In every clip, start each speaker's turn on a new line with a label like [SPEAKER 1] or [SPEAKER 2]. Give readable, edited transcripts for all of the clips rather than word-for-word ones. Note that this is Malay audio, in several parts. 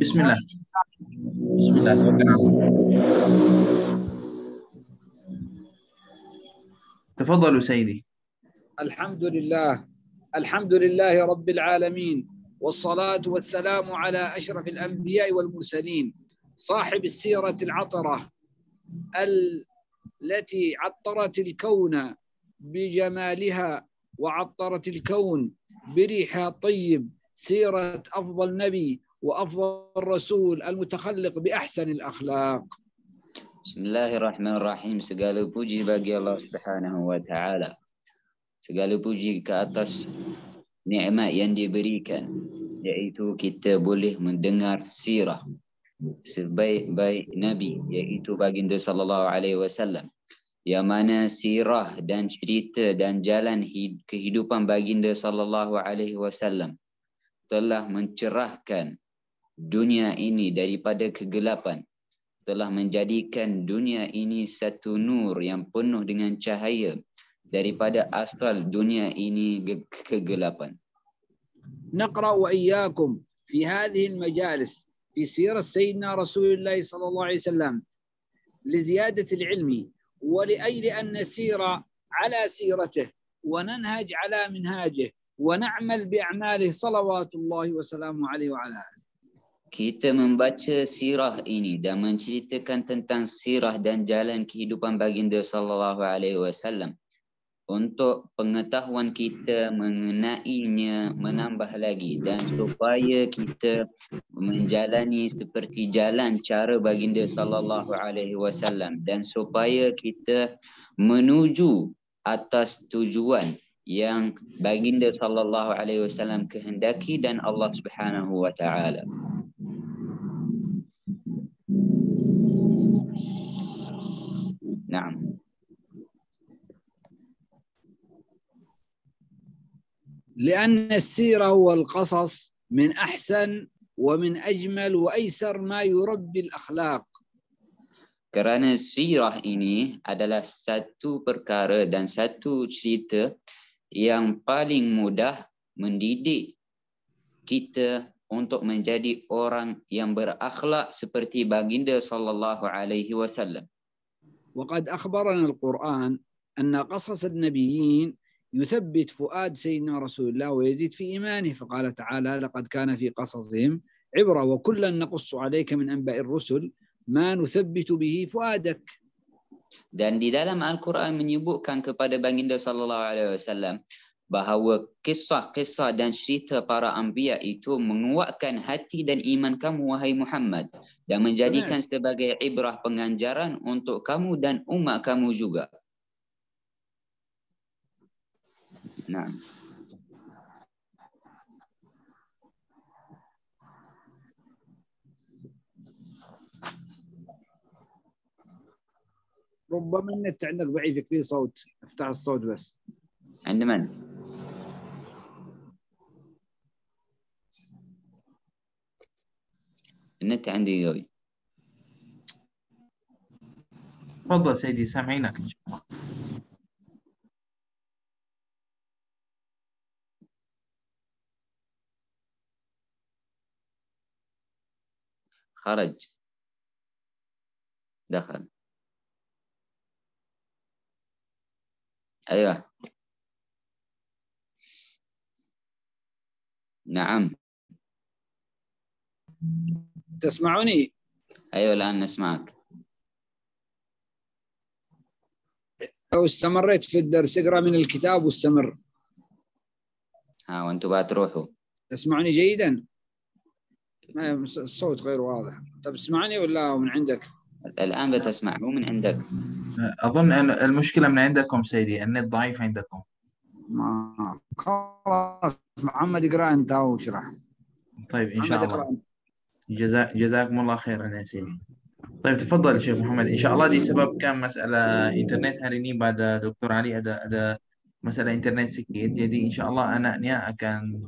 [SPEAKER 1] بسم الله. بسم الله، توكل على الله. تفضلوا سيدي.
[SPEAKER 2] الحمد لله رب العالمين، والصلاة والسلام على أشرف الأنبياء والمرسلين، صاحب السيرة العطرة التي عطرت الكون بجمالها وعطرت الكون بريحها الطيب، سيرة أفضل نبي وأفضل رسول المتخلق بأحسن الأخلاق.
[SPEAKER 3] Bismillahirrahmanirrahim. Segala puji bagi Allah Subhanahu wa taala. Segala puji ke atas nikmat yang diberikan, iaitu kita boleh mendengar sirah sebaik-baik nabi, iaitu baginda sallallahu alaihi wasallam. Yang mana sirah dan cerita dan jalan kehidupan baginda sallallahu alaihi wasallam telah mencerahkan dunia ini daripada kegelapan, telah menjadikan dunia ini satu nur yang penuh dengan cahaya daripada asal dunia ini kegelapan.
[SPEAKER 2] نقرأ وإياكم في هذه المجالس في سيرة سيدنا رسول الله صلى الله عليه وسلم لزيادة العلم ولأجل أن نسير على سيرته وننهج على منهاجه ونعمل بأعماله صلوات الله وسلامه عليه وعلى آله.
[SPEAKER 3] Kita membaca sirah ini dan menceritakan tentang sirah dan jalan kehidupan baginda sallallahu alaihi wasallam untuk pengetahuan kita mengenainya menambah lagi, dan supaya kita menjalani seperti jalan cara baginda sallallahu alaihi wasallam, dan supaya kita menuju atas tujuan yang baginda sallallahu alaihi wasallam kehendaki dan Allah Subhanahu wa taala. نعم.
[SPEAKER 2] لأن السيرة والقصص من أحسن ومن أجمل وأيسر ما يربي الأخلاق.
[SPEAKER 3] Kerana sirah ini adalah satu perkara dan satu cerita yang paling mudah mendidik kita untuk menjadi orang yang berakhlak seperti baginda sallallahu alaihi wasallam.
[SPEAKER 2] وقد أخبرنا القرآن أن قصص النبيين يثبت فؤاد سيدنا رسول الله ويزيد في إيمانه، فقال تعالى: لقد كان في قصصهم عبرة وكلا نقص عليك من أنباء الرسل ما نثبت به فؤادك.
[SPEAKER 3] Dan di dalam Al-Quran menyebutkan kepada baginda sallallahu alaihi wasallam bahawa kisah-kisah dan cerita para anbiya itu menguatkan hati dan iman kamu, wahai Muhammad, dan menjadikan sebagai ibrah pengajaran untuk kamu dan umat kamu juga. Nah.
[SPEAKER 2] ربما النت عندك ضعيف، يكفي صوت، افتح الصوت بس.
[SPEAKER 3] عند من؟ النت عندي قوي.
[SPEAKER 1] تفضل سيدي، سامعينك إن شاء الله.
[SPEAKER 3] خرج دخل. أيوة. نعم.
[SPEAKER 2] تسمعني؟
[SPEAKER 3] أيوة الآن نسمعك.
[SPEAKER 2] لو استمريت في الدرس اقرأ من الكتاب واستمر.
[SPEAKER 3] ها وأنتوا بقى تروحوا.
[SPEAKER 2] تسمعني جيدا؟ الصوت غير واضح. طب اسمعني ولا من عندك؟
[SPEAKER 3] الآن بتسمع، هو من عندك.
[SPEAKER 1] أظن أن المشكلة من عندكم سيدي، النت ضعيف عندكم.
[SPEAKER 2] ما خلاص محمد اقرأ أنت واشرح.
[SPEAKER 1] طيب إن شاء الله. جزاكم الله خيرا يا سيدي. طيب تفضل شيخ محمد. إن شاء الله di sebabkan masalah internet hari ini pada Dr. Ali ada masalah internet sikit, jadi insya Allah anaknya akan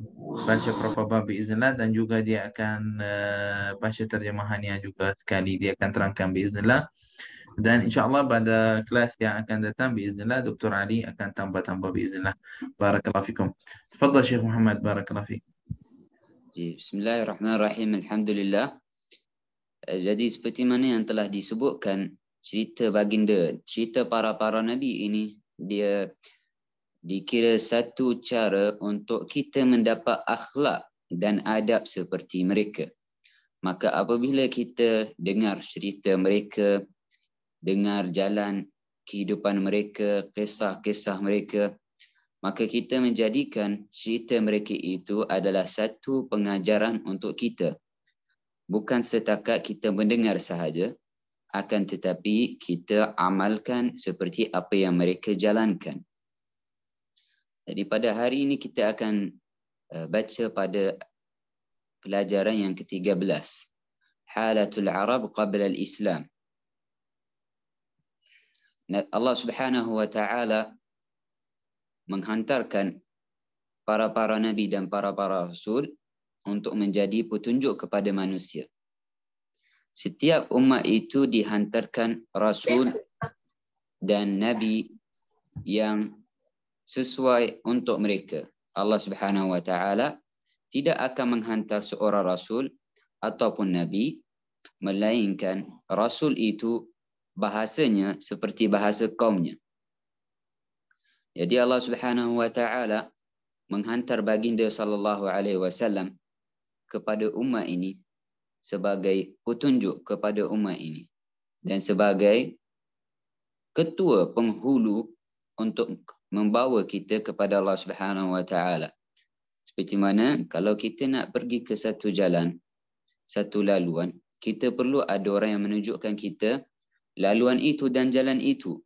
[SPEAKER 1] baca berapa bab biiznillah, dan juga dia akan baca terjemahannya juga sekali, dia akan terangkan biiznillah. Dan insya Allah pada kelas yang akan datang biiznillah Dr. Ali akan tambah-tambah biiznillah. Barakallahu fikum. Tafadhal Syekh Muhammad, barakallahu fik.
[SPEAKER 3] Bismillahirrahmanirrahim. Alhamdulillah. Jadi seperti mana yang telah disebutkan, cerita baginda, cerita para nabi ini, dia dikira satu cara untuk kita mendapat akhlak dan adab seperti mereka. Maka apabila kita dengar cerita mereka, dengar jalan kehidupan mereka, kisah-kisah mereka, maka kita menjadikan cerita mereka itu adalah satu pengajaran untuk kita. Bukan setakat kita mendengar sahaja, akan tetapi kita amalkan seperti apa yang mereka jalankan. Jadi pada hari ini kita akan baca pada pelajaran yang ke-13. Halatul Arab qabla al-Islam. Allah Subhanahu wa taala menghantarkan para nabi dan para rasul untuk menjadi petunjuk kepada manusia. Setiap umat itu dihantarkan rasul dan nabi yang sesuai untuk mereka. Allah Subhanahu wa taala tidak akan menghantar seorang rasul ataupun nabi melainkan rasul itu bahasanya seperti bahasa kaumnya. Jadi Allah Subhanahu wa taala menghantar baginda sallallahu alaihi wasallam kepada umat ini sebagai petunjuk kepada umat ini dan sebagai ketua penghulu untuk membawa kita kepada Allah Subhanahu wa taala. Seperti mana kalau kita nak pergi ke satu jalan, satu laluan, kita perlu ada orang yang menunjukkan kita laluan itu dan jalan itu.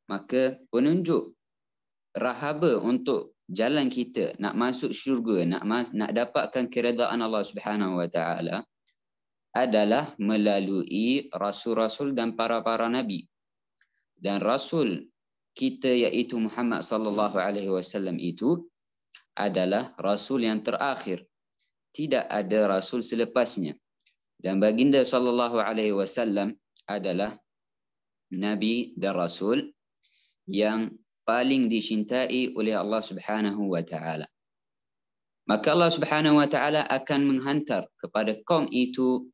[SPEAKER 3] Maka penunjuk rahaba untuk jalan kita nak masuk syurga, nak dapatkan keredaan Allah Subhanahu wa taala adalah melalui rasul-rasul dan para nabi. Dan rasul kita iaitu Muhammad sallallahu alaihi wasallam itu adalah rasul yang terakhir. Tidak ada rasul selepasnya. Dan baginda sallallahu alaihi wasallam adalah nabi dan rasul yang paling dicintai oleh Allah Subhanahu wa taala. Maka Allah Subhanahu wa taala akan menghantar kepada kaum itu,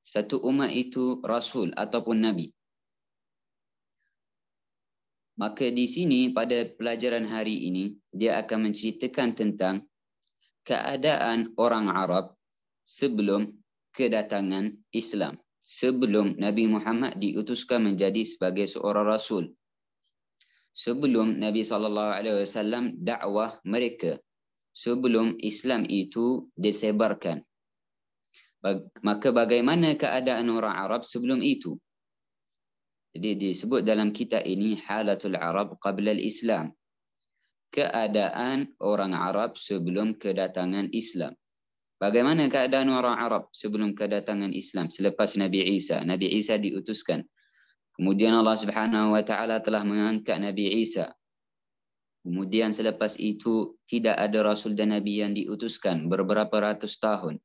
[SPEAKER 3] satu umat itu, rasul ataupun nabi. Maka di sini pada pelajaran hari ini dia akan menceritakan tentang keadaan orang Arab sebelum kedatangan Islam, sebelum Nabi Muhammad diutuskan menjadi sebagai seorang rasul. Sebelum Nabi SAW dakwah mereka, sebelum Islam itu disebarkan. Maka bagaimana keadaan orang Arab sebelum itu? Jadi disebut dalam kitab ini Halatul Arab qabla al-Islam. Keadaan orang Arab sebelum kedatangan Islam. Bagaimana keadaan orang Arab sebelum kedatangan Islam selepas Nabi Isa? Nabi Isa diutuskan. Kemudian Allah Subhanahu wa taala telah mengangkat Nabi Isa. Kemudian selepas itu tidak ada rasul dan nabi yang diutuskan beberapa ratus tahun.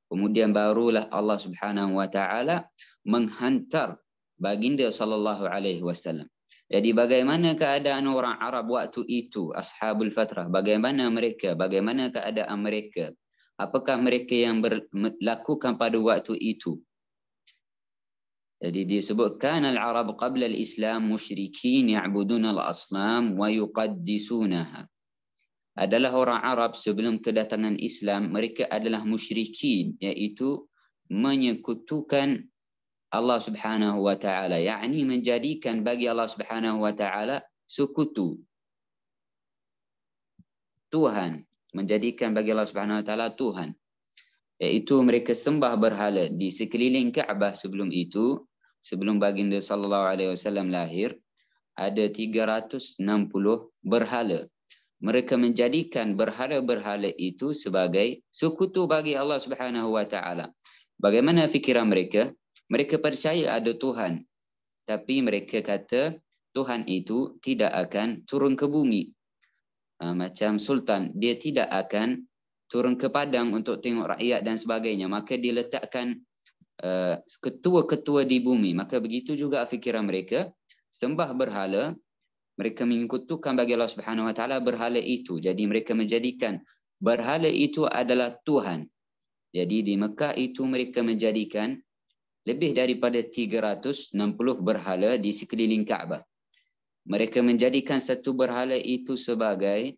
[SPEAKER 3] Kemudian barulah Allah Subhanahu wa taala menghantar baginda sallallahu alaihi wasallam. Jadi bagaimana keadaan orang Arab waktu itu, ashabul fatrah, bagaimana mereka, bagaimana keadaan mereka? Apakah mereka yang melakukan pada waktu itu? Jadi disebutkan al-Arab qabla al-Islam musyrikin ya'buduna al-asnam wa yuqaddisunaha. Adalah orang Arab sebelum kedatangan Islam, mereka adalah musyrikin, iaitu menyekutukan Allah Subhanahu wa taala, yakni menjadikan bagi Allah Subhanahu wa taala sekutu. Tuhan, menjadikan bagi Allah Subhanahu wa taala Tuhan. Iaitu mereka sembah berhala di sekeliling Kaabah sebelum itu. Sebelum baginda sallallahu alaihi wasallam lahir, ada 360 berhala. Mereka menjadikan berhala-berhala itu sebagai sekutu bagi Allah Subhanahu wa taala. Bagaimana fikiran mereka? Mereka percaya ada Tuhan, tapi mereka kata Tuhan itu tidak akan turun ke bumi. Macam sultan, dia tidak akan turun ke padang untuk tengok rakyat dan sebagainya. Maka diletakkan ketua-ketua di bumi. Maka begitu juga fikiran mereka, sembah berhala, mereka menyekutukan bagi Allah Subhanahu wa taala berhala itu. Jadi mereka menjadikan berhala itu adalah Tuhan. Jadi di Mekah itu mereka menjadikan lebih daripada 360 berhala di sekeliling Kaabah. Mereka menjadikan satu berhala itu sebagai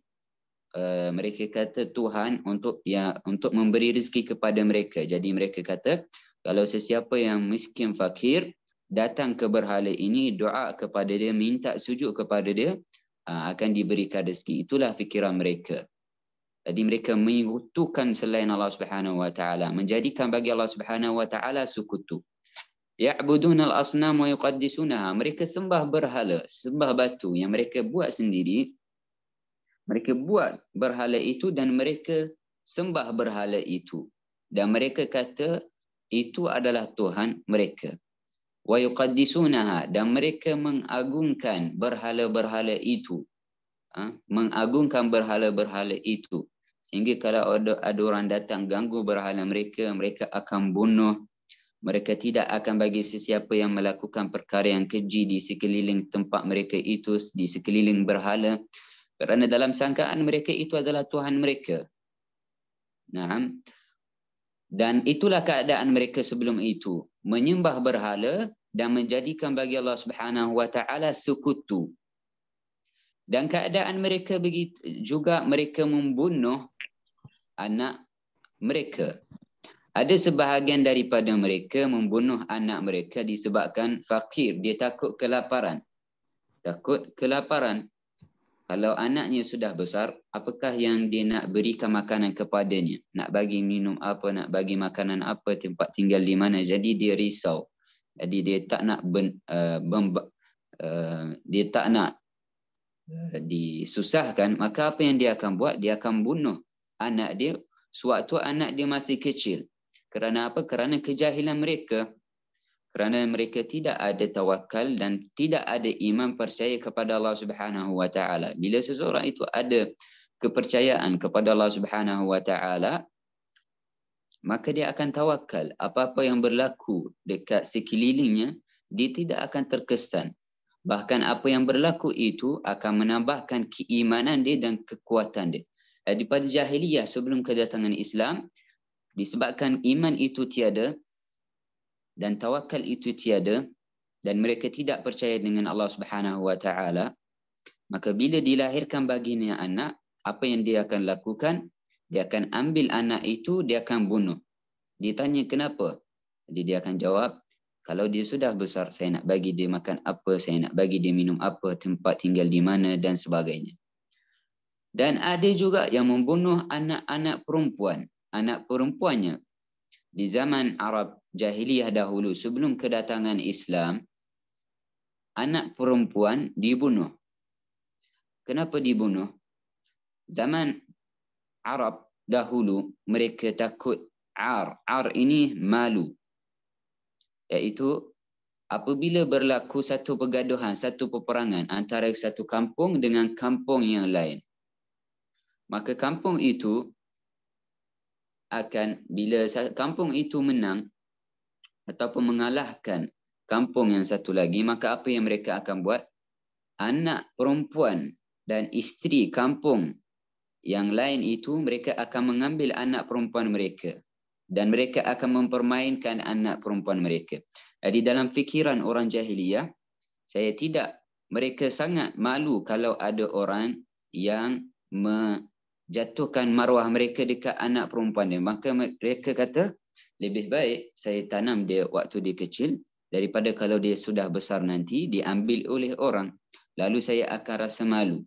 [SPEAKER 3] mereka kata Tuhan untuk memberi rezeki kepada mereka. Jadi mereka kata kalau sesiapa yang miskin fakir datang ke berhala ini, doa kepada dia, minta sujud kepada dia, akan diberikan rezeki. Itulah fikiran mereka. Jadi mereka menyekutukan selain Allah Subhanahu wa taala, menjadikan bagi Allah Subhanahu wa taala sekutu. Ya'buduna al-asnam wa yuqaddisunaha. Mereka sembah berhala, sembah batu yang mereka buat sendiri. Mereka buat berhala itu dan mereka sembah berhala itu. Dan mereka kata itu adalah Tuhan mereka. Wa yuqaddisunaha, dan mereka mengagungkan berhala-berhala itu. Mengagungkan berhala-berhala itu. Sehingga kalau ada orang datang ganggu berhala mereka, mereka akan bunuh. Mereka tidak akan bagi sesiapa yang melakukan perkara yang keji di sekeliling tempat mereka itu, di sekeliling berhala. Kerana dalam sangkaan mereka itu adalah Tuhan mereka. Nah, dan itulah keadaan mereka sebelum itu. Menyembah berhala dan menjadikan bagi Allah Subhanahu wa taala sekutu. Dan keadaan mereka begitu juga, mereka membunuh anak mereka. Ada sebahagian daripada mereka membunuh anak mereka disebabkan fakir. Dia takut kelaparan. Takut kelaparan. Kalau anaknya sudah besar, apakah yang dia nak berikan makanan kepadanya? Nak bagi minum apa, nak bagi makanan apa, tempat tinggal di mana. Jadi dia risau. Jadi dia tak nak dia tak nak disusahkan. Maka apa yang dia akan buat? Dia akan bunuh anak dia sewaktu anak dia masih kecil. Kerana apa? Kerana kejahilan mereka. Kerana mereka tidak ada tawakal dan tidak ada iman percaya kepada Allah Subhanahu wa taala. Bila seseorang itu ada kepercayaan kepada Allah Subhanahu wa taala, maka dia akan tawakal. Apa-apa yang berlaku dekat sekelilingnya, dia tidak akan terkesan. Bahkan apa yang berlaku itu akan menambahkan keimanan dia dan kekuatan dia. Daripada jahiliyah sebelum kedatangan Islam, disebabkan iman itu tiada dan tawakal itu tiada dan mereka tidak percaya dengan Allah Subhanahu wa taala, maka bila dilahirkan baginya anak, apa yang dia akan lakukan? Dia akan ambil anak itu, dia akan bunuh. Ditanya kenapa? Jadi dia akan jawab, kalau dia sudah besar, saya nak bagi dia makan apa, saya nak bagi dia minum apa, tempat tinggal di mana dan sebagainya. Dan ada juga yang membunuh anak-anak perempuan. Anak perempuannya. Di zaman Arab jahiliyah dahulu sebelum kedatangan Islam, anak perempuan dibunuh. Kenapa dibunuh? Zaman Arab dahulu mereka takut ar. Ar ini malu. Iaitu apabila berlaku satu pergaduhan, satu peperangan antara satu kampung dengan kampung yang lain. Maka kampung itu akan, bila kampung itu menang ataupun mengalahkan kampung yang satu lagi, maka apa yang mereka akan buat? Anak perempuan dan isteri kampung yang lain itu, mereka akan mengambil anak perempuan mereka dan mereka akan mempermainkan anak perempuan mereka. Jadi dalam fikiran orang jahiliyah, mereka sangat malu kalau ada orang yang jatuhkan maruah mereka dekat anak perempuan dia. Maka mereka kata, lebih baik saya tanam dia waktu dia kecil, daripada kalau dia sudah besar nanti, diambil oleh orang. Lalu saya akan rasa malu.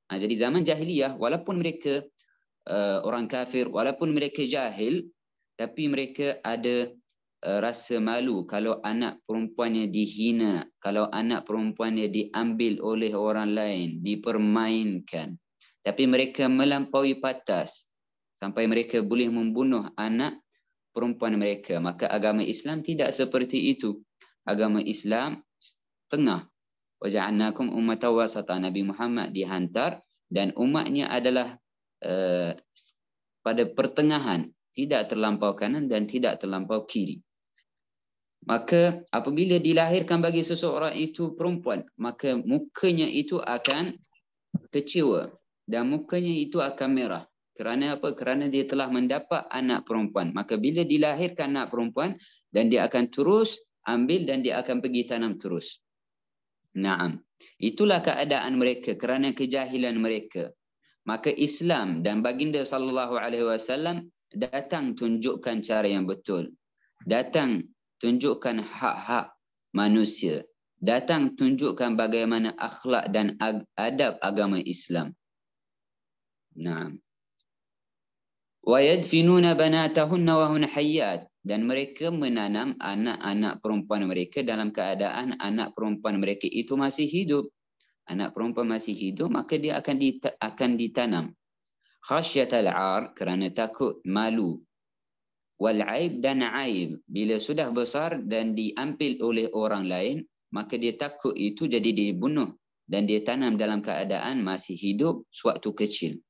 [SPEAKER 3] Jadi zaman jahiliyah, walaupun mereka orang kafir, walaupun mereka jahil, tapi mereka ada rasa malu kalau anak perempuannya dihina, kalau anak perempuannya diambil oleh orang lain, dipermainkan. Tapi mereka melampaui batas sampai mereka boleh membunuh anak perempuan mereka. Maka agama Islam tidak seperti itu. Agama Islam tengah. Waja'alnakum ummatan wasata. Nabi Muhammad dihantar dan umatnya adalah pada pertengahan, tidak terlampau kanan dan tidak terlampau kiri. Maka apabila dilahirkan bagi seseorang itu perempuan, maka mukanya itu akan kecewa dan mukanya itu akan merah. Kerana apa? Kerana dia telah mendapat anak perempuan. Maka bila dilahirkan anak perempuan, dan dia akan terus ambil dan dia akan pergi tanam terus. Naam. Itulah keadaan mereka kerana kejahilan mereka. Maka Islam dan baginda sallallahu alaihi wasallam datang tunjukkan cara yang betul. Datang tunjukkan hak-hak manusia. Datang tunjukkan bagaimana akhlak dan adab agama Islam. Naam. Wa yadfinuna banatahunna wa hunna hayyat, dan mereka menanam anak-anak perempuan mereka dalam keadaan anak perempuan mereka itu masih hidup. Anak perempuan masih hidup, maka dia akan ditanam. Khasyatal 'ar, kerana takut malu. Wal 'aib, dan aib, bila sudah besar dan diambil oleh orang lain, maka dia takut itu jadi dibunuh dan dia tanam dalam keadaan masih hidup sewaktu kecil.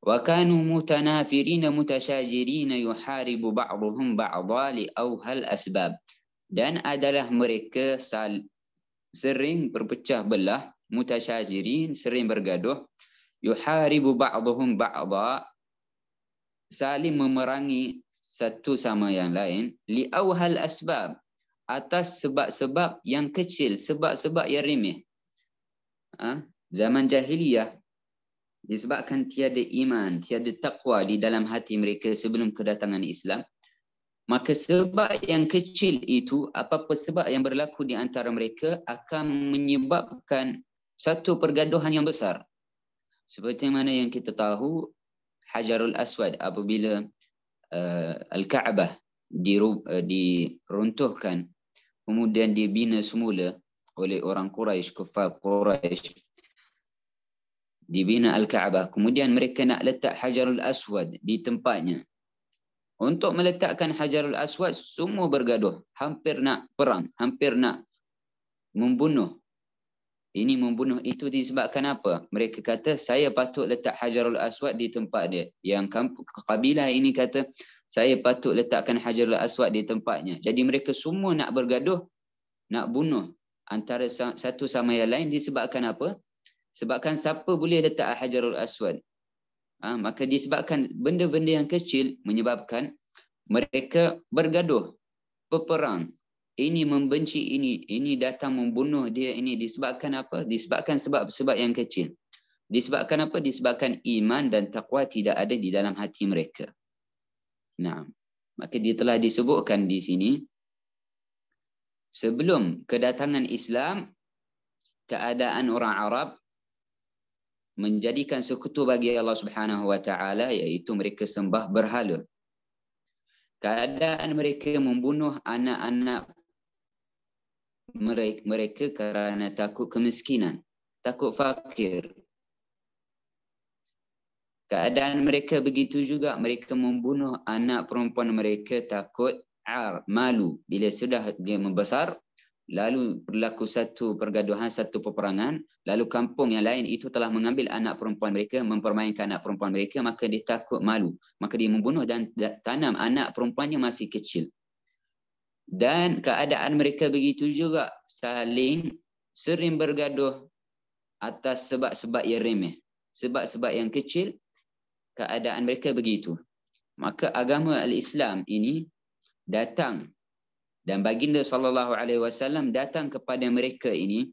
[SPEAKER 3] Wa kanu mutanafirina mutasyajirina yuharibu ba'dhum ba'dha li awhal asbab, dan adalah mereka sering berpecah belah, mutasyajirin, sering bergaduh, yuharibu ba'dhum ba'dha, saling memerangi satu sama yang lain, li awhal asbab, atas sebab-sebab yang kecil, sebab-sebab yang remeh. Zaman jahiliyah, disebabkan tiada iman, tiada taqwa di dalam hati mereka sebelum kedatangan Islam, maka sebab yang kecil itu, apa-apa sebab yang berlaku di antara mereka akan menyebabkan satu pergaduhan yang besar. Seperti mana yang kita tahu, Hajarul Aswad apabila Al-Kaabah diruntuhkan, kemudian dibina semula oleh orang Quraisy, kufar Quraisy, dibina Al-Kaabah, kemudian mereka nak letak Hajarul Aswad di tempatnya. Untuk meletakkan Hajarul Aswad, semua bergaduh, hampir nak perang, hampir nak membunuh. Ini membunuh itu disebabkan apa? Mereka kata, saya patut letak Hajarul Aswad di tempat dia. Yang kabilah ini kata, saya patut letakkan Hajarul Aswad di tempatnya. Jadi mereka semua nak bergaduh, nak bunuh antara satu sama yang lain disebabkan apa? Sebabkan siapa boleh letak Hajarul Aswad. Maka disebabkan benda-benda yang kecil menyebabkan mereka bergaduh, berperang. Ini membenci ini datang membunuh dia, ini disebabkan apa? Disebabkan sebab-sebab yang kecil. Disebabkan apa? Disebabkan iman dan taqwa tidak ada di dalam hati mereka. Nah, maka dia telah disebutkan di sini, sebelum kedatangan Islam, keadaan orang Arab menjadikan sekutu bagi Allah Subhanahu wa taala, iaitu mereka sembah berhala. Keadaan mereka membunuh anak-anak mereka kerana takut kemiskinan, takut fakir. Keadaan mereka begitu juga, mereka membunuh anak perempuan mereka takut malu. Bila sudah dia membesar, lalu berlaku satu pergaduhan, satu peperangan, lalu kampung yang lain itu telah mengambil anak perempuan mereka, mempermainkan anak perempuan mereka, maka dia takut malu. Maka dia membunuh dan tanam anak perempuannya masih kecil. Dan keadaan mereka begitu juga, sering bergaduh atas sebab-sebab yang remeh, sebab-sebab yang kecil, keadaan mereka begitu. Maka agama al-Islam ini datang, dan baginda sallallahu alaihi wasallam datang kepada mereka ini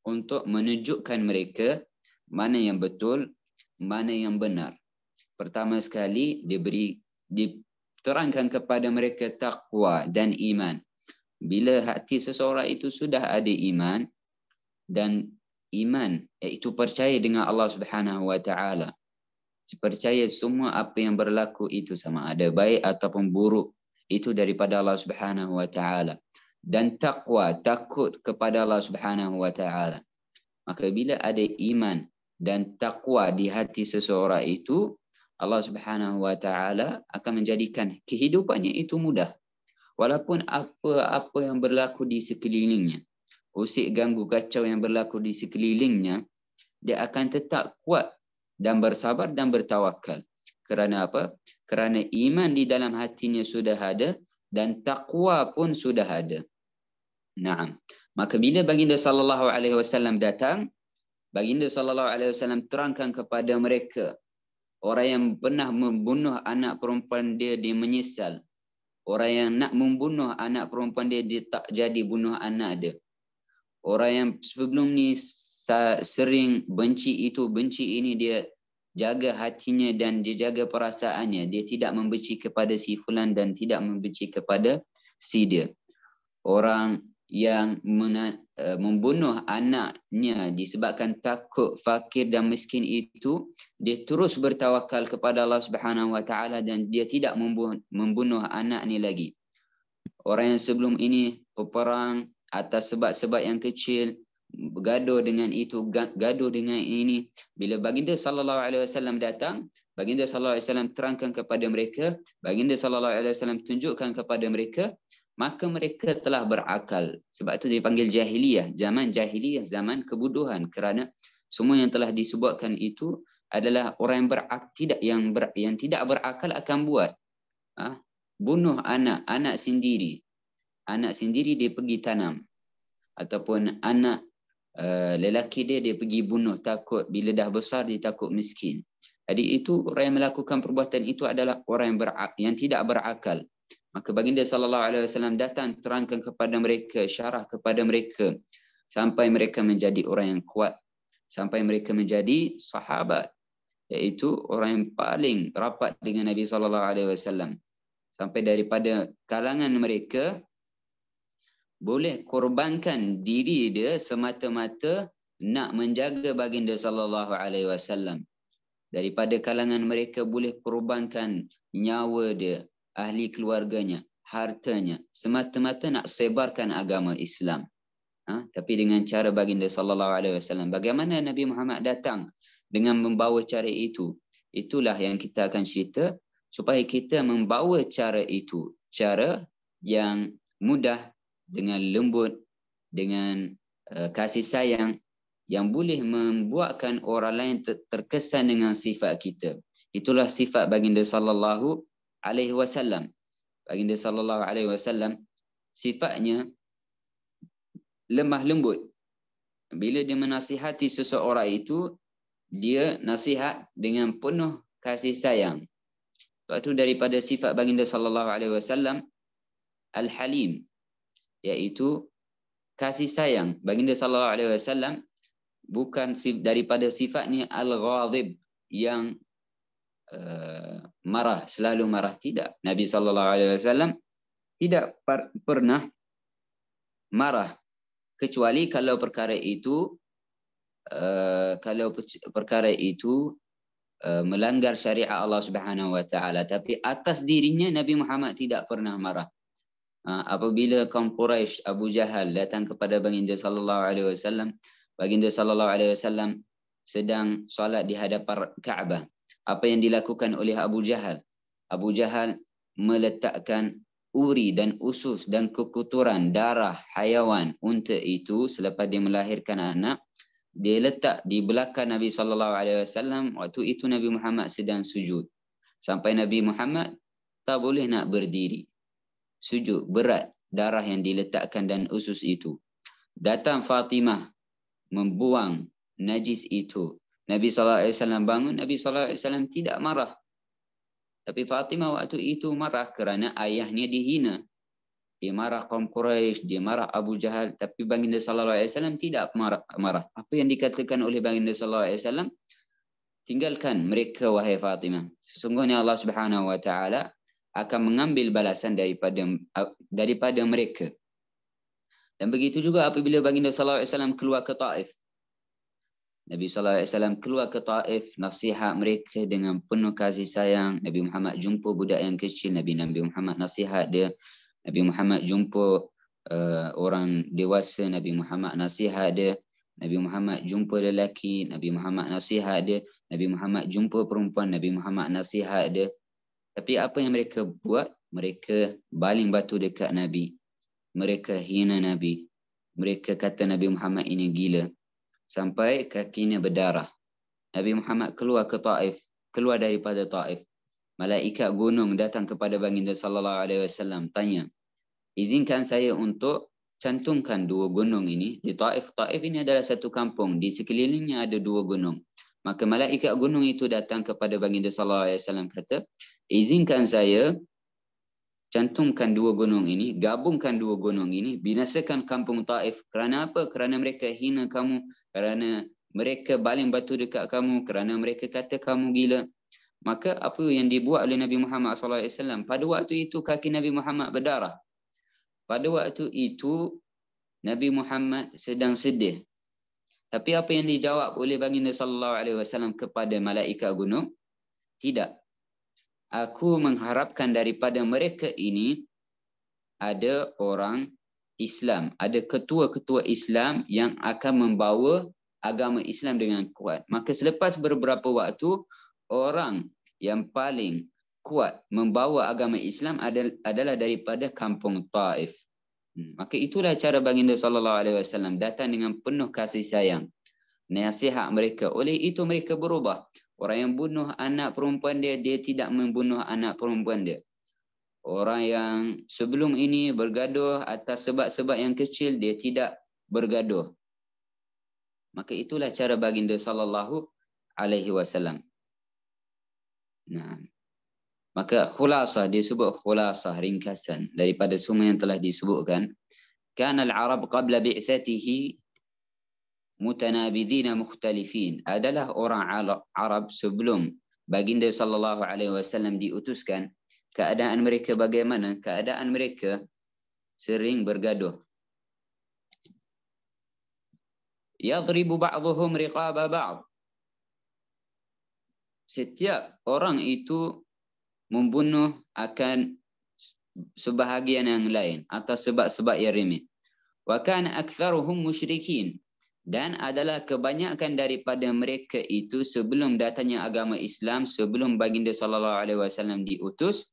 [SPEAKER 3] untuk menunjukkan mereka mana yang betul, mana yang benar. Pertama sekali diterangkan kepada mereka taqwa dan iman. Bila hati seseorang itu sudah ada iman, dan iman iaitu percaya dengan Allah Subhanahu wa taala, percaya semua apa yang berlaku itu sama ada baik ataupun buruk itu daripada Allah Subhanahu wa taala, dan taqwa, takut kepada Allah Subhanahu wa taala. Maka bila ada iman dan taqwa di hati seseorang itu, Allah Subhanahu wa taala akan menjadikan kehidupannya itu mudah. Walaupun apa-apa yang berlaku di sekelilingnya, usik ganggu kacau yang berlaku di sekelilingnya, dia akan tetap kuat dan bersabar dan bertawakal. Kerana apa? Kerana iman di dalam hatinya sudah ada dan taqwa pun sudah ada. Naam. Maka bila baginda sallallahu alaihi wasallam datang, baginda sallallahu alaihi wasallam terangkan kepada mereka Orang yang pernah membunuh anak perempuan dia menyesal. Orang yang nak membunuh anak perempuan dia tak jadi bunuh anak dia. Orang yang sebelum ni sering benci itu, benci ini, dia jaga hatinya dan dia jaga perasaannya. Dia tidak membenci kepada si fulan dan tidak membenci kepada si dia. Orang yang membunuh anaknya disebabkan takut fakir dan miskin itu, dia terus bertawakal kepada Allah Subhanahu Wa Taala dan dia tidak membunuh anak ni lagi. Orang yang sebelum ini berperang atas sebab-sebab yang kecil, gaduh dengan itu, gaduh dengan ini, bila baginda sallallahu alaihi wasallam datang, baginda sallallahu alaihi wasallam terangkan kepada mereka, baginda sallallahu alaihi wasallam tunjukkan kepada mereka, maka mereka telah berakal. Sebab itu dipanggil jahiliyah, zaman jahiliyah, zaman kebodohan, kerana semua yang telah disebutkan itu adalah orang yang tidak berakal akan buat. Bunuh anak sendiri. Anak sendiri dia pergi tanam. Ataupun anak lelaki dia pergi bunuh, takut bila dah besar dia takut miskin. Jadi itu orang yang melakukan perbuatan itu adalah orang yang tidak berakal. Maka baginda sallallahu alaihi wasallam datang terangkan kepada mereka, syarah kepada mereka sampai mereka menjadi orang yang kuat, sampai mereka menjadi sahabat, iaitu orang yang paling rapat dengan Nabi sallallahu alaihi wasallam. Sampai daripada kalangan mereka boleh korbankan diri dia semata-mata nak menjaga baginda sallallahu alaihi wasallam. Daripada kalangan mereka boleh korbankan nyawa dia, ahli keluarganya, hartanya, semata-mata nak sebarkan agama Islam. Tapi dengan cara baginda sallallahu alaihi wasallam. Bagaimana Nabi Muhammad datang dengan membawa cara itu? Itulah yang kita akan cerita supaya kita membawa cara itu, cara yang mudah, dengan lembut, dengan kasih sayang, yang boleh membuatkan orang lain terkesan dengan sifat kita. Itulah sifat baginda sallallahu alaihi wasallam. Baginda sallallahu alaihi wasallam sifatnya lemah lembut. Bila dia menasihati seseorang itu, dia nasihat dengan penuh kasih sayang. Sebab itu daripada sifat baginda sallallahu alaihi wasallam al-halim, iaitu kasih sayang. Baginda sallallahu alaihi wasallam bukan daripada sifatnya al-ghadhib, yang marah, selalu marah. Tidak. Nabi sallallahu alaihi wasallam tidak pernah marah, kecuali kalau perkara itu melanggar syariat Allah Subhanahu wa taala. Tapi atas dirinya Nabi Muhammad tidak pernah marah. Apabila kaum Quraisy, Abu Jahal datang kepada baginda sallallahu alaihi wasallam, baginda sallallahu alaihi wasallam sedang solat di hadapan Kaabah. Apa yang dilakukan oleh Abu Jahal? Abu Jahal meletakkan uri dan usus dan kekuturan darah hayawan unta itu selepas dia melahirkan anak, dia letak di belakang Nabi sallallahu alaihi wasallam. Waktu itu Nabi Muhammad sedang sujud. Sampai Nabi Muhammad tak boleh nak berdiri. Sujud berat darah yang diletakkan dan usus itu. Datang Fatimah membuang najis itu. Nabi sallallahu alaihi wasallam bangun, Nabi sallallahu alaihi wasallam tidak marah. Tapi Fatimah waktu itu marah kerana ayahnya dihina. Dia marah kaum Quraisy, dia marah Abu Jahal, tapi baginda sallallahu alaihi wasallam tidak marah. Apa yang dikatakan oleh baginda sallallahu alaihi wasallam? Tinggalkan mereka wahai Fatimah. Sesungguhnya Allah Subhanahu wa taala akan mengambil balasan daripada mereka. Dan begitu juga apabila baginda sallallahu alaihi wasallam keluar ke Taif. Nabi sallallahu alaihi wasallam keluar ke Taif, nasihat mereka dengan penuh kasih sayang. Nabi Muhammad jumpa budak yang kecil, Nabi Muhammad nasihat dia. Nabi Muhammad jumpa orang dewasa, Nabi Muhammad nasihat dia. Nabi Muhammad jumpa lelaki, Nabi Muhammad nasihat dia. Nabi Muhammad jumpa perempuan, Nabi Muhammad nasihat dia. Tapi apa yang mereka buat? Mereka baling batu dekat Nabi. Mereka hina Nabi. Mereka kata Nabi Muhammad ini gila. Sampai kakinya berdarah. Nabi Muhammad keluar ke Taif, keluar daripada Taif. Malaikat gunung datang kepada baginda sallallahu alaihi wasallam, tanya, izinkan saya untuk cantumkan dua gunung ini di Taif. Taif ini adalah satu kampung, di sekelilingnya ada dua gunung. Maka malaikat gunung itu datang kepada baginda sallallahu alaihi wasallam kata, izinkan saya cantumkan dua gunung ini, gabungkan dua gunung ini, binasakan kampung Taif. Kerana apa? Kerana mereka hina kamu, kerana mereka baling batu dekat kamu, kerana mereka kata kamu gila. Maka apa yang dibuat oleh Nabi Muhammad SAW? Pada waktu itu kaki Nabi Muhammad berdarah. Pada waktu itu Nabi Muhammad sedang sedih. Tapi apa yang dijawab oleh baginda sallallahu alaihi wasallam kepada malaikat gunung? Tidak. Aku mengharapkan daripada mereka ini ada orang Islam, ada ketua-ketua Islam yang akan membawa agama Islam dengan kuat. Maka selepas beberapa waktu, orang yang paling kuat membawa agama Islam adalah daripada kampung Taif. Maka itulah cara baginda sallallahu alaihi wasallam datang dengan penuh kasih sayang. Nasihat mereka. Oleh itu mereka berubah. Orang yang bunuh anak perempuan dia, dia tidak membunuh anak perempuan dia. Orang yang sebelum ini bergaduh atas sebab-sebab yang kecil, dia tidak bergaduh. Maka itulah cara baginda sallallahu alaihi wasallam. Nah, maka khulasah, dia sebut khulasah, ringkasan daripada semua yang telah disebutkan. Kana al-Arab qabla bi'thatihi mutanabidina mukhtalifin. Adalah orang Arab sebelum baginda sallallahu alaihi wasallam diutuskan, keadaan mereka bagaimana? Keadaan mereka sering bergaduh. Yadribu ba'dhum riqaba ba'd. Setiap orang itu membunuh akan sebahagian yang lain atas sebab-sebab yang remeh. Wa kana aktsaruhum musyrikin. Dan adalah kebanyakan daripada mereka itu sebelum datangnya agama Islam, sebelum baginda sallallahu alaihi wasallam diutus,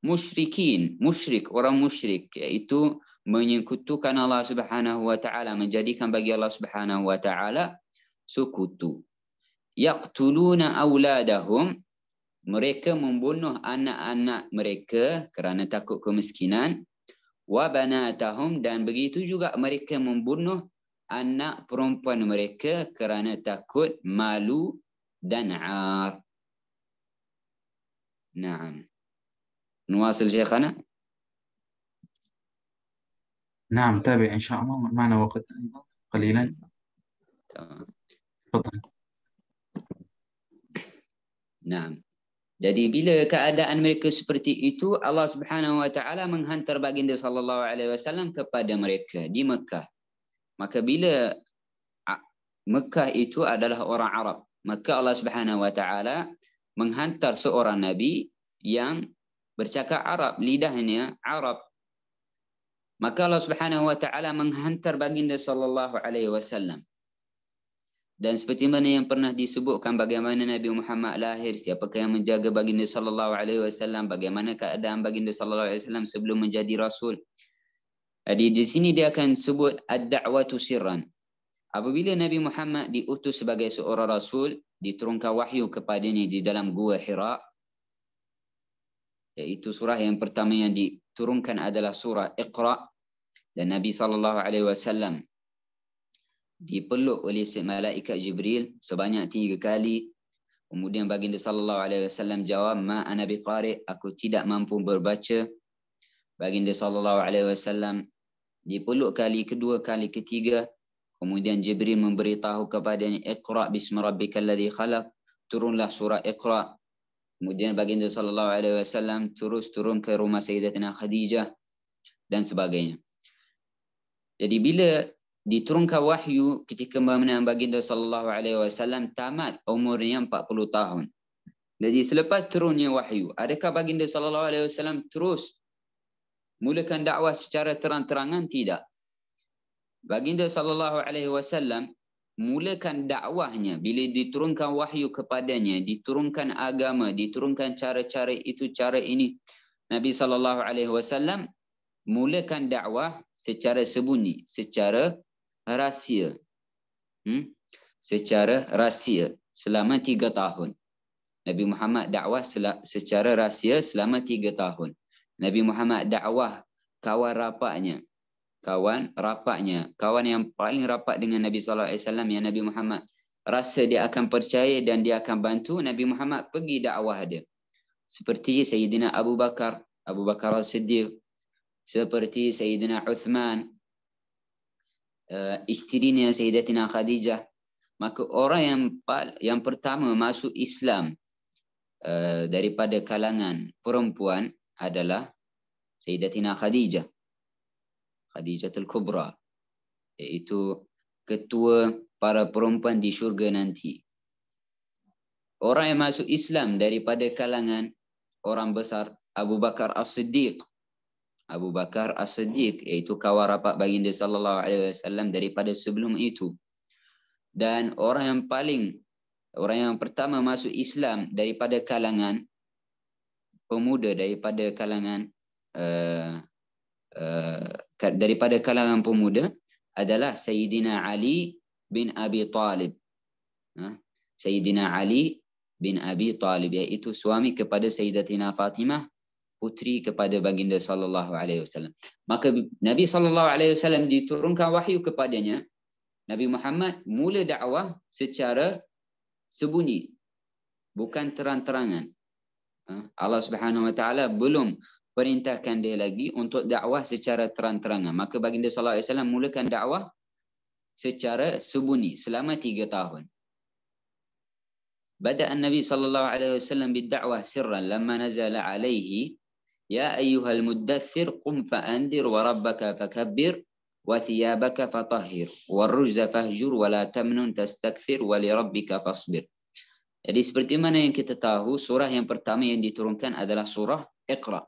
[SPEAKER 3] musyrikin, musyrik, orang musyrik, iaitu menyekutukan Allah Subhanahu wa taala, menjadikan bagi Allah Subhanahu wa taala sekutu. Yaqtuluna auladahum, mereka membunuh anak-anak mereka kerana takut kemiskinan. Wa banatahum, dan begitu juga mereka membunuh anak perempuan mereka kerana takut malu dan ar. Naam. نواصل شيخنا.
[SPEAKER 1] نعم تابع إن شاء الله، معنا وقت قليلا. تفضل.
[SPEAKER 3] Naam. Jadi bila keadaan mereka seperti itu, Allah Subhanahu wa taala menghantar baginda sallallahu alaihi wasallam kepada mereka di Mekah. Maka bila Mekah itu adalah orang Arab, maka Allah Subhanahu wa taala menghantar seorang nabi yang bercakap Arab, lidahnya Arab. Maka Allah Subhanahu wa taala menghantar baginda sallallahu alaihi wasallam. Dan seperti mana yang pernah disebutkan bagaimana Nabi Muhammad lahir, siapakah yang menjaga baginda sallallahu alaihi wasallam, bagaimana keadaan baginda sallallahu alaihi wasallam sebelum menjadi rasul. Di sini dia akan sebut ad-da'watu sirran. Apabila Nabi Muhammad diutus sebagai seorang rasul, diturunkan wahyu kepadanya di dalam Gua Hira, iaitu surah yang pertama yang diturunkan adalah surah Iqra, dan Nabi sallallahu alaihi wasallam dipeluk oleh malaikat Jibril sebanyak 3 kali. Kemudian baginda sallallahu alaihi wasallam jawab, ma ana biqari, aku tidak mampu berbaca. Baginda sallallahu alaihi wasallam dipeluk kali kedua, kali ketiga. Kemudian Jibril memberitahu kepadanya, Iqra bismi rabbikal ladzi khalaq, turunlah surah Iqra. Kemudian baginda sallallahu alaihi wasallam terus turun ke rumah Sayyidatina Khadijah dan sebagainya. Jadi bila diturunkan wahyu ketika mana baginda sallallahu alaihi wasallam tamat umurnya 40 tahun. Jadi selepas turunnya wahyu, adakah baginda sallallahu alaihi wasallam terus mulakan dakwah secara terang-terangan? Tidak. Baginda sallallahu alaihi wasallam mulakan dakwahnya bila diturunkan wahyu kepadanya, diturunkan agama, diturunkan cara-cara itu, cara ini. Nabi sallallahu alaihi wasallam mulakan dakwah secara sembunyi, secara rahsia. Secara rahsia selama 3 tahun. Nabi Muhammad dakwah secara rahsia selama 3 tahun. Nabi Muhammad dakwah kawan rapatnya, kawan yang paling rapat dengan Nabi sallallahu alaihi wasallam yang Nabi Muhammad rasa dia akan percaya dan dia akan bantu, Nabi Muhammad pergi dakwah dia. Seperti Sayyidina Abu Bakar As-Siddiq, seperti Sayyidina Uthman, isterinya Sayyidatina Khadijah. Maka orang yang pertama masuk Islam daripada kalangan perempuan adalah Sayyidatina Khadijatul Kubra, iaitu ketua para perempuan di syurga nanti. Orang yang masuk Islam daripada kalangan orang besar Abu Bakar As-Siddiq, iaitu kawan rapat baginda sallallahu alaihi wasallam daripada sebelum itu. Dan orang yang pertama masuk Islam daripada kalangan pemuda, daripada kalangan pemuda adalah Sayyidina Ali bin Abi Talib. Sayyidina Ali bin Abi Talib, iaitu suami kepada Sayyidatina Fatimah, putri kepada baginda sallallahu alaihi wasallam. Maka Nabi sallallahu alaihi wasallam diturunkan wahyu kepadanya. Nabi Muhammad mula dakwah secara sembunyi, bukan terang-terangan. Allah Subhanahu wa taala belum perintahkan dia lagi untuk dakwah secara terang-terangan. Maka baginda sallallahu alaihi wasallam mulakan dakwah secara sembunyi selama 3 tahun. Bada an-Nabi sallallahu alaihi wasallam bid-da'wah sirran lamma nazala alaihi ya ayyuhal muddaththir qum fa'andir wa rabbaka fakabbir wa thiyabaka fatahhir warrujza fahjur wa la tamnun tastakthir wa li rabbika fasbir. Jadi seperti mana yang kita tahu, surah yang pertama yang diturunkan adalah surah Iqra.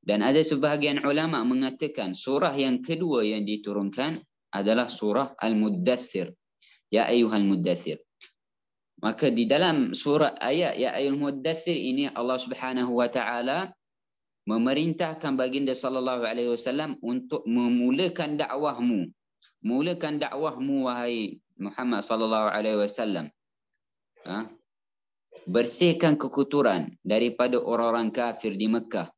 [SPEAKER 3] Dan ada sebahagian ulama mengatakan surah yang kedua yang diturunkan adalah surah Al-Muddaththir. Ya ayyuhal muddaththir. Maka di dalam surah ayat Ya ayyuhal muddaththir ini Allah Subhanahu wa taala memerintahkan baginda sallallahu alaihi wasallam untuk memulakan dakwahmu. Mulakan dakwahmu wahai Muhammad sallallahu alaihi wasallam. Bersihkan kekotoran daripada orang-orang kafir di Mekah.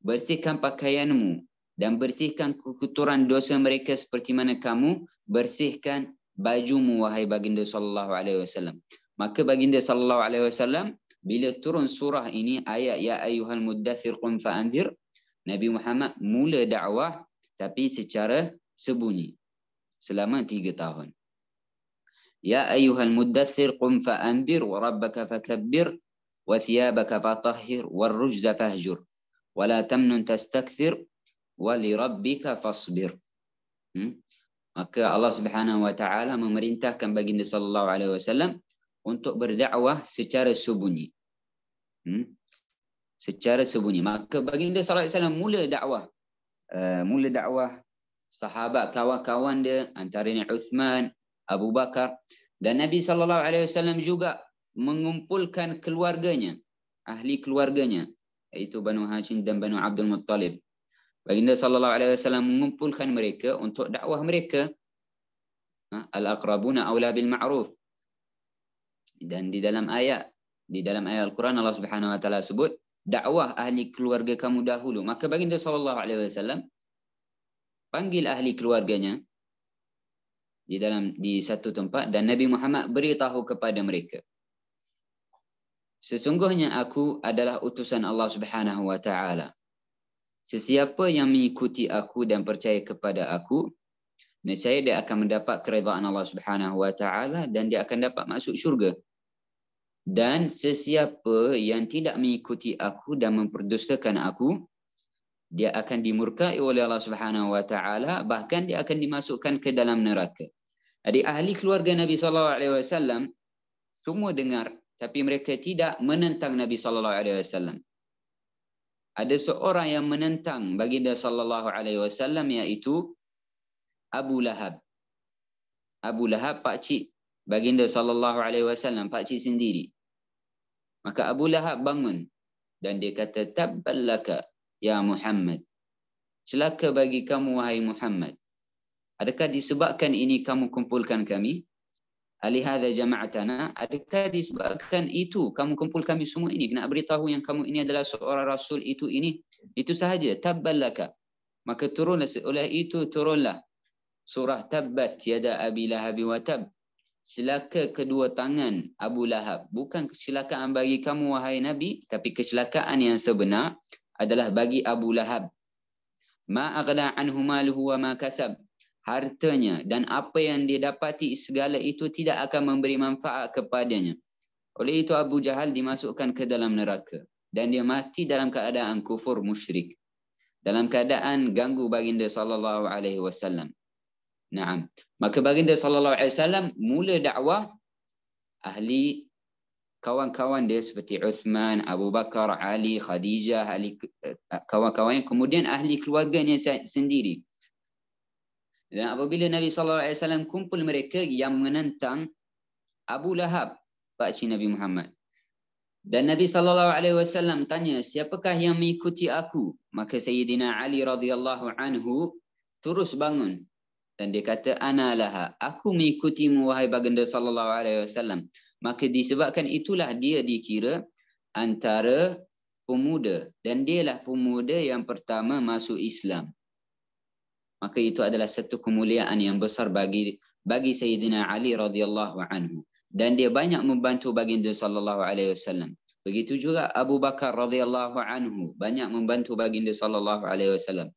[SPEAKER 3] Bersihkan pakaianmu dan bersihkan kekotoran dosa mereka seperti mana kamu bersihkan bajumu wahai baginda sallallahu alaihi wasallam. Maka baginda sallallahu alaihi wasallam bila turun surah ini ayat Ya ayyuhal muddaththir qum fa'andir, Nabi Muhammad mula dakwah tapi secara sembunyi selama 3 tahun. Ya ayyuhal muddaththir qum fa'andir wa rabbaka fakabbir wa thiyabaka fatahhir warrujza fahjur wa la tamnun tastakthir wa li rabbika fasbir. Maka Allah Subhanahu wa taala memerintahkan baginda sallallahu alaihi wasallam untuk berdakwah secara sembunyi. Secara sembunyi. Maka baginda sallallahu alaihi wasallam mula dakwah sahabat kawan-kawan dia, antaranya Uthman, Abu Bakar, dan Nabi sallallahu alaihi wasallam juga mengumpulkan keluarganya, ahli keluarganya, iaitu Banu Hashim dan Banu Abdul Muttalib. Baginda sallallahu alaihi wasallam mengumpulkan mereka untuk dakwah mereka. Al-aqrabuna aula bil ma'ruf. Dan di dalam ayat Al-Quran Allah Subhanahu wa taala sebut dakwah ahli keluarga kamu dahulu. Maka baginda sallallahu alaihi wasallam panggil ahli keluarganya di satu tempat dan Nabi Muhammad beritahu kepada mereka, sesungguhnya aku adalah utusan Allah Subhanahu wa taala. Sesiapa yang mengikuti aku dan percaya kepada aku, nescaya dia akan mendapat keredaan Allah Subhanahu wa taala dan dia akan dapat masuk syurga. Dan sesiapa yang tidak mengikuti aku dan memperdustakan aku, dia akan dimurkai oleh Allah Subhanahu wa taala, bahkan dia akan dimasukkan ke dalam neraka. Jadi ahli keluarga Nabi sallallahu alaihi wasallam semua dengar, tapi mereka tidak menentang Nabi sallallahu alaihi wasallam. Ada seorang yang menentang baginda sallallahu alaihi wasallam, iaitu Abu Lahab. Abu Lahab pakcik baginda sallallahu alaihi wasallam, pakcik sendiri. Maka Abu Lahab bangun dan dia kata, tabballaka ya Muhammad. Celaka bagi kamu wahai Muhammad. Adakah disebabkan ini kamu kumpulkan kami? Alihadza jama'atana. Adakah disebabkan itu kamu kumpul kami semua ini? Nak beritahu yang kamu ini adalah seorang rasul itu sahaja. Tabballaka. Maka turunlah surah tabbat yada abi lahab wa tab. celaka kedua tangan Abu Lahab. Bukan kecelakaan bagi kamu wahai Nabi, tapi kecelakaan yang sebenar adalah bagi Abu Lahab. Ma aghna anhu maluhu wa ma kasab. Hartanya dan apa yang dia dapati segala itu tidak akan memberi manfaat kepadanya. Oleh itu Abu Jahal dimasukkan ke dalam neraka dan dia mati dalam keadaan kufur musyrik. Dalam keadaan ganggu baginda sallallahu alaihi wasallam. Naam. Maka baginda sallallahu alaihi wasallam mula dakwah ahli kawan-kawan dia seperti Uthman, Abu Bakar, Ali, Khadijah, ahli kawan-kawannya, kemudian ahli keluarganya sendiri. Dan apabila Nabi sallallahu alaihi wasallam kumpul mereka yang menentang Abu Lahab, pakcik Nabi Muhammad. Dan Nabi sallallahu alaihi wasallam tanya, siapakah yang mengikuti aku? Maka Sayyidina Ali radhiyallahu anhu terus bangun dan dia kata, ana laha, aku mengikutimu wahai baginda sallallahu alaihi wasallam. Maka disebabkan itulah dia dikira antara pemuda dan dialah pemuda yang pertama masuk Islam. Maka itu adalah satu kemuliaan yang besar bagi Sayyidina Ali radhiyallahu anhu. Dan dia banyak membantu baginda sallallahu alaihi wasallam. Begitu juga Abu Bakar radhiyallahu anhu banyak membantu baginda sallallahu alaihi wasallam.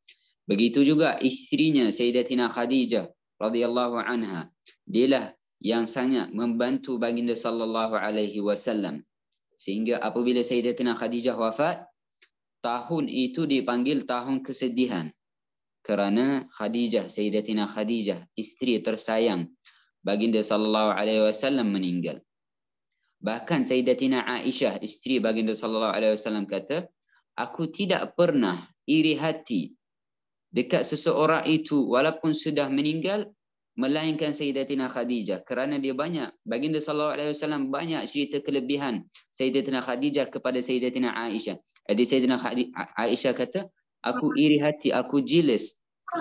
[SPEAKER 3] Begitu juga isterinya Sayyidatina Khadijah radhiyallahu anha. Dialah yang sangat membantu baginda sallallahu alaihi wasallam. Sehingga apabila Sayyidatina Khadijah wafat, tahun itu dipanggil tahun kesedihan. Kerana Khadijah, Sayyidatina Khadijah, isteri tersayang baginda sallallahu alaihi wasallam meninggal. Bahkan Sayyidatina Aisyah, isteri baginda sallallahu alaihi wasallam kata, aku tidak pernah iri hati dekat seseorang itu walaupun sudah meninggal melainkan Sayyidatina Khadijah, kerana dia banyak, baginda sallallahu alaihi wasallam banyak cerita kelebihan Sayyidatina Khadijah kepada Sayyidatina Aisyah. Jadi Sayyidatina Aisyah kata, aku iri hati, aku jealous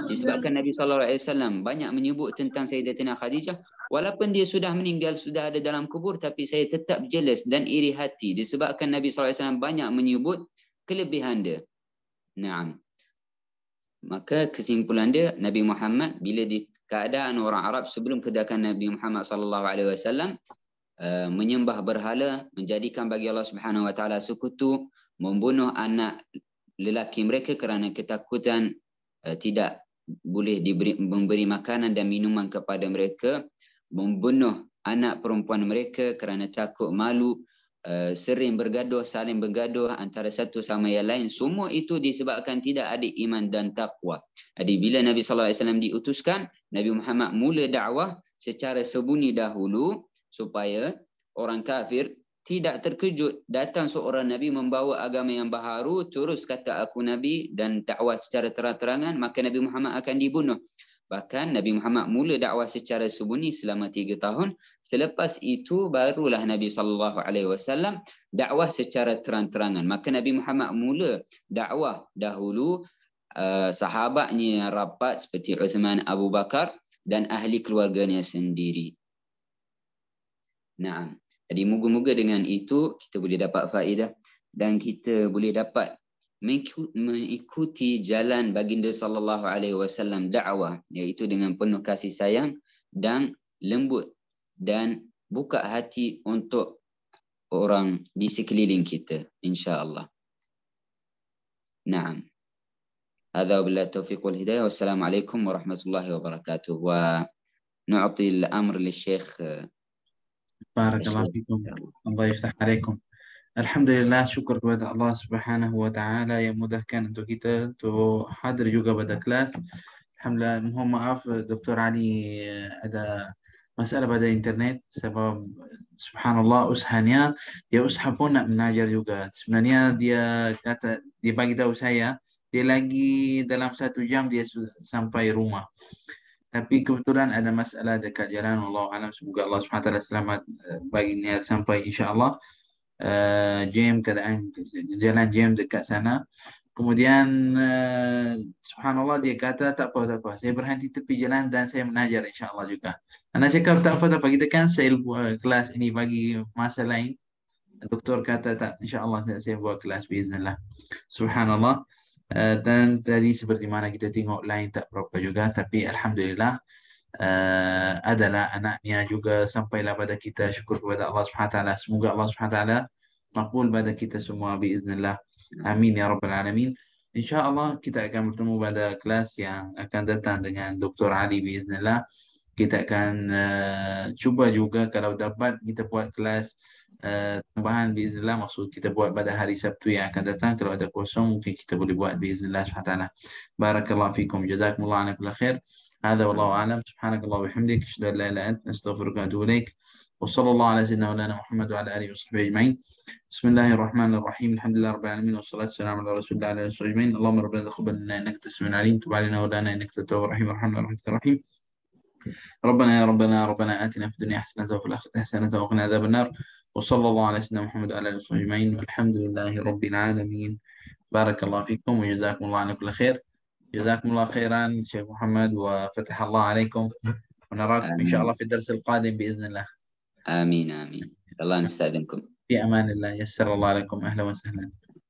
[SPEAKER 3] disebabkan Nabi sallallahu alaihi wasallam banyak menyebut tentang Sayyidatina Khadijah walaupun dia sudah meninggal, sudah ada dalam kubur, tapi saya tetap jealous dan iri hati disebabkan Nabi sallallahu alaihi wasallam banyak menyebut kelebihan dia. Naam. Maka kesimpulan dia, Nabi Muhammad bila di keadaan orang Arab sebelum kedatangan Nabi Muhammad sallallahu alaihi wasallam menyembah berhala, menjadikan bagi Allah Subhanahu wa taala sekutu, membunuh anak lelaki mereka kerana ketakutan tidak boleh memberi makanan dan minuman kepada mereka, membunuh anak perempuan mereka kerana takut malu, sering bergaduh, saling bergaduh antara satu sama yang lain. Semua itu disebabkan tidak ada iman dan taqwa. Jadi bila Nabi sallallahu alaihi wasallam diutuskan, Nabi Muhammad mula dakwah secara sembunyi dahulu supaya orang kafir tidak terkejut. Datang seorang Nabi membawa agama yang baharu, terus kata aku Nabi dan dakwah secara terang-terangan, maka Nabi Muhammad akan dibunuh. Bahkan Nabi Muhammad mula dakwah secara sembunyi selama 3 tahun. Selepas itu barulah Nabi SAW dakwah secara terang-terangan. Maka Nabi Muhammad mula dakwah dahulu sahabatnya yang rapat seperti Uthman, Abu Bakar dan ahli keluarganya sendiri. Naam. Jadi moga-moga dengan itu kita boleh dapat faedah dan kita boleh dapat mengikuti jalan baginda sallallahu alaihi wasallam dakwah, iaitu dengan penuh kasih sayang dan lembut dan buka hati untuk orang di sekeliling kita, insya-Allah. Naam. Hadza billahi taufiq wal hidayah. Wassalamualaikum warahmatullahi wabarakatuh. Wa nu'ti al-amr lisyekh.
[SPEAKER 1] Barakallahu fikum. Allah yaftah alaikum. Alhamdulillah, syukur kepada Allah Subhanahu wa taala yang mudahkan untuk kita untuk hadir juga pada kelas. Alhamdulillah, mohon maaf Dr. Ali ada masalah pada internet sebab subhanallah usahanya dia usaha pun nak mengajar juga. Sebenarnya dia kata, dia bagi tahu saya dia lagi dalam 1 jam dia sampai rumah. Tapi kebetulan ada masalah dekat jalan, Allah alam, semoga Allah SWT selamat baginya sampai insya-Allah. Jam keadaan jalan jam dekat sana. Kemudian subhanallah dia kata tak apa, saya berhenti tepi jalan dan saya mengajar insya-Allah juga. Anak cakap tak apa, kita cancel kelas ini bagi masa lain. Doktor kata tak, insya-Allah saya buat kelas biiznillah. Subhanallah. Dan tadi seperti mana kita tengok lain tak berapa juga, tapi alhamdulillah adalah anaknya juga sampailah pada kita. Syukur kepada Allah SWT. Semoga Allah SWT makbul pada kita semua biiznillah. Amin ya rabbal alamin. InsyaAllah kita akan bertemu pada kelas yang akan datang dengan Dr. Ali biiznillah. Kita akan cuba juga kalau dapat kita buat kelas tambahan biiznillah. Maksud kita buat pada hari Sabtu yang akan datang. Kalau ada kosong mungkin kita boleh buat biiznillah SWT. Barakallahu fikum. Jazakumullah ala kulli khair. هذا والله أعلم. سبحانك اللهم وبحمدك أشهد أن لا إله إلا أنت نستغفرك ونتوب إليك وصلى الله على سيدنا مولانا محمد وعلى آله وصحبه أجمعين. بسم الله الرحمن الرحيم. الحمد لله رب العالمين والصلاة والسلام على رسول الله وعلى آله وصحبه أجمعين. اللهم ربنا تقبل منا إنك أنت السميع العليم. تب علينا مولانا إنك أنت التواب الرحيم وارحمنا برحمتك الرحيم. ربنا يا ربنا آتنا في الدنيا حسنة وفي الآخرة حسنة وقنا عذاب النار. وصلى الله على سيدنا محمد وعلى آله وصحبه أجمعين والحمد لله رب العالمين. بارك الله فيكم وجزاكم الله على كل خير. جزاكم الله خيرا شيخ محمد وفتح الله عليكم ونراكم إن شاء الله في الدرس القادم بإذن الله.
[SPEAKER 3] آمين آمين. الله نستأذنكم.
[SPEAKER 1] في أمان الله. يسر الله لكم. أهلا وسهلا.